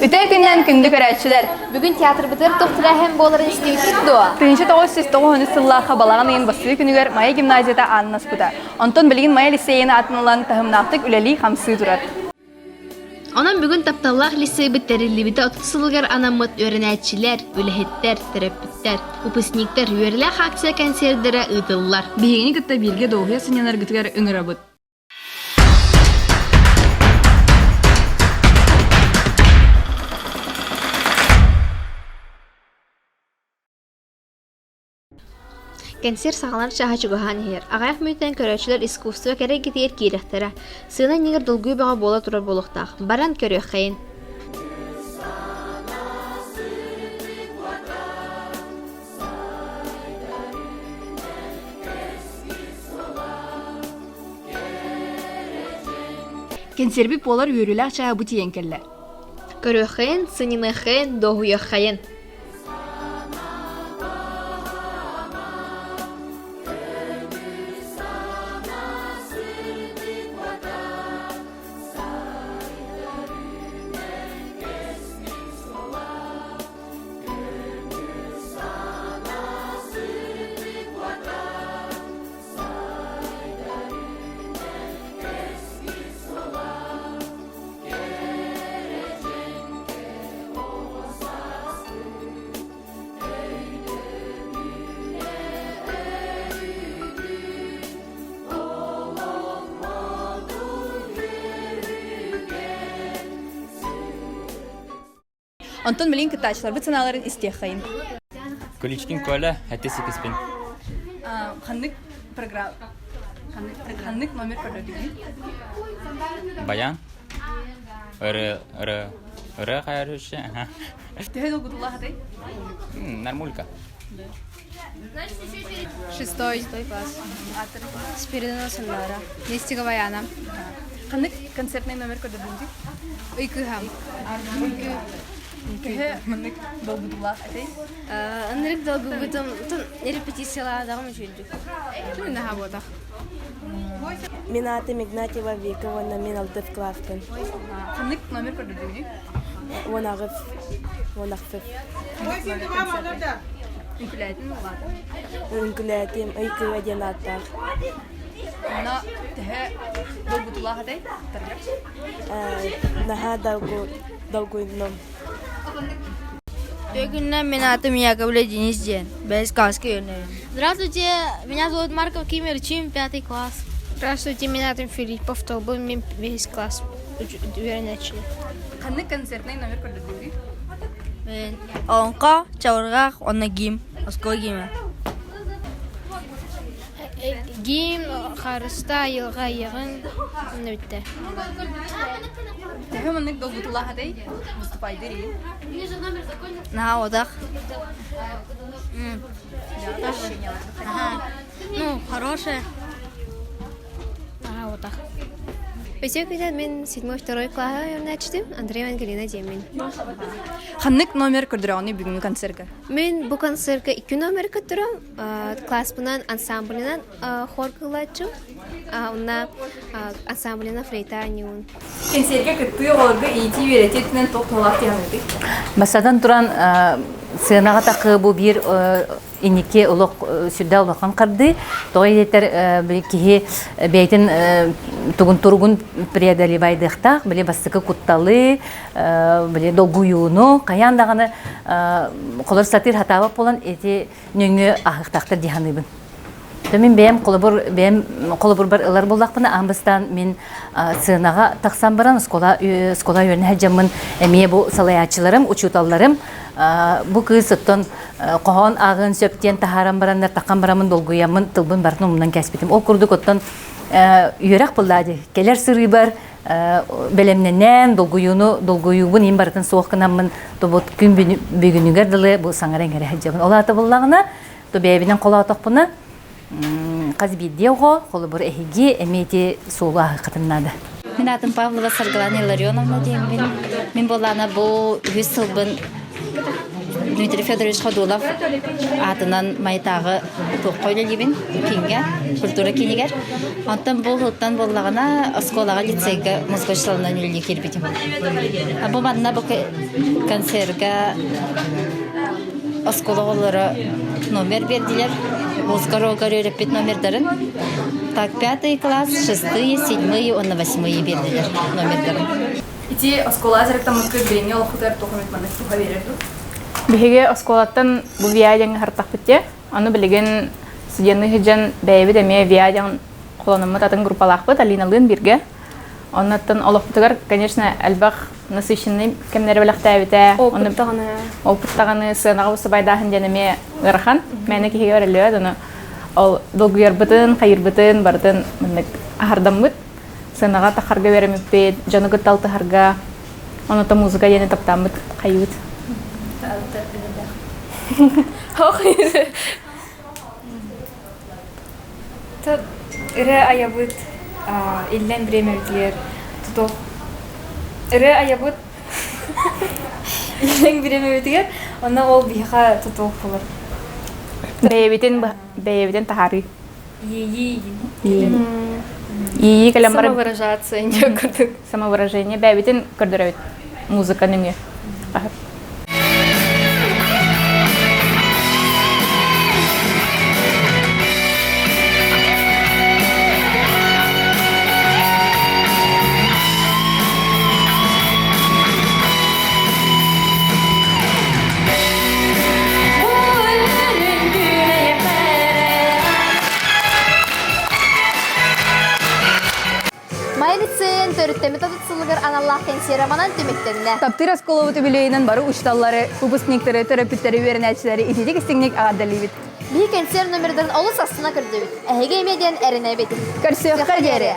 Үтә көннән күндү көрәчүләр. Бүгін театр бітір тоқтыра hem боларын істейтік дуа. Тыгынчы 909 сыллаха балаган ен басы күнүгөр Майя гимназияда аннас бута. Онтон билигин Майя лицейіне атынылан тахымнактык үлели хамсы турат. Онан бүгін тапталлах лицей біттерілібіті отқысылығар анамыт өрінәтчілер, үліхеттер, терапевттер, выпускниктер үйерләх акция концерттері ұйдылылар. Бигени кытта бирге доғыя сынянар гытыгар өңірабыт. Концерт сағалар чаға чугахан ехер. Ағайық мүйтен көрәчілер искусство керек кетер кейректері. Сына негір долгүй баға бола тұрар болуқтақ. Баран көрек қайын. Консерви полар үйрілі чаға бұти енкелі. Көрек қайын, сынины қайын, доғуя қайын. Антон Мелин кытачлар бит саналарын истех қайын. Количкин кола, хәтесі кеспен. Ханнык программа. Ханнык номер продуктивный. Баян. Ыры қайырышы. Төхе долгутулла хатай? Нормулька. Шестой класс. Спиридона Сандара. Нестига Баяна. Ханнык концертный номер продуктивный. Уйкыхам. Төхе ханнык долгутулла хатай? Андрик долгубутум репетициялардагы мүчүлдүк. Чүн наһаботах. Мен атым Игнатьева Вика, вона мен 6 класстан. Ханнык номер продуктивный. Вонағып. Инкуляйтын ладно. Үнкіләтім, үйкі өден аттар. Ана төхе долгутулла хатай? Наха долгуйном. Сегодня меня атом Яковлев Денис Ден. Без каски. Здравствуйте, меня зовут Марков Кимир Чим, 5 класс. Здравствуйте, меня атом Филиппов Толбы, весь класс. Начали. Ханнык концертный номер продуктивный. Онка, чаургах, онагим, оскогиме. Гим, харыста, йылға йығын, оны бітті. Төхе ханнык долгутулла хатай? Выступайды рейін. Наха одақ. Ну, хорошая. Наха одақ. Сегодня мен 7-2 класс начтым, Андрей Ангелина Демин. Ханнык номер көрдірауны бүгінгі концертка. Мен бұл концертка 2 номер көттірім. Класс бұнан ансамблінен хор қылатчым. Онна ансамблінен флейта анеуын. Концертка күтті оларға ети верететінен тоқталақ яныды. Масадан туран сынаға тақы бұл бір инеке улық сүрді улаққан қарды. Тоғай етер кеге бәйтін туғын тұрғын преодолевайдықтақ, біле бастықы құтталы, біле долгуюну, қаяндағаны қолыр сатыр хатабап болан еті нөңі ақықтақтыр диханыбын. Мен бәйім қолыбыр бар ұлар болдақпыны, амбыстан мен сынаға тақсан баран, скола өріне әджамын әмее бұл салаячыларым, учуталарым. Бұл кыз ұттын қоған ағын сөптен тахарам барандар, таққан барамын долгуямын, тылбын бартын ұмынан кәспетім. Ол күрдік ұттын үйерақ бұллады. Келер сыры бар, бәлемненен долгуюбын ем бартын соққынамын, тобот күн бүгінігерділі бұл саңарен әрі әджамын. Ол аты бұллағына, бәйбінен қола атақпыны, қазбидеуға, қолы бір әйге әмейте соғы ағы қатыннады. Мен атым Павлова Саргалана Илларионовна деймін. Мен болана бұл 100 сылбын Дмитрий Федорович Ходулов атынан майтағы тоққойлы лебен кинге, культура кинегер. Антон бұл ғылттан болағына осколаға лицейге музыка шылынан үлі келбетім. Бұл мадына бұл концертға оскола олары номер берділер. Музыка рогар өреппет номердарын. Так, 5 класс, 6, 7, он 8 берділер номердарын. Ити оскола заректан мыкы бейне олхутар тохумет маны туха берерду. Биһиге осколаттан бу виадяң хартак битте. Аны билеген студентны хиҗан бәйбе деме виадяң колонымы татын группалах бит Алиналын бирге. Оннан олохтыгар, конечно, албах насыщенный кемнәре беләхтә бите. Опыттаганы сынага бусы байдаһын денеме гырхан. Мәне киһиге береле аны. Ол долгуяр битен, хайыр битен, бардын менек ахардамыт. Сынага тахарга беремеппет, жаныгы талтыхарга. Оны та музыка яны таптамыт, кайыт. Та ире аябыт иллен время дияр туток. Ире аябыт иллен время дияр, она ол биха туток булар. Бәйбетен тахары. Yi И калямбар самовыражаться не күрдүк. самовыражение бәйбетен көрдөрөбүт. Музыка неме. Майрицен төрүттөмө татытсылыгыр аналлах консерванан төмөктөрүнө. Таптыр осколы түбүлөйүнөн бары учталлары, выпускниктері, терапевттері, вернәчілері, итидик истиңник ағадалибит. Би консерв номердарын олус астына кірдүбүт. Әһеге медиан әріне бетин. Көрсөк кәрдері.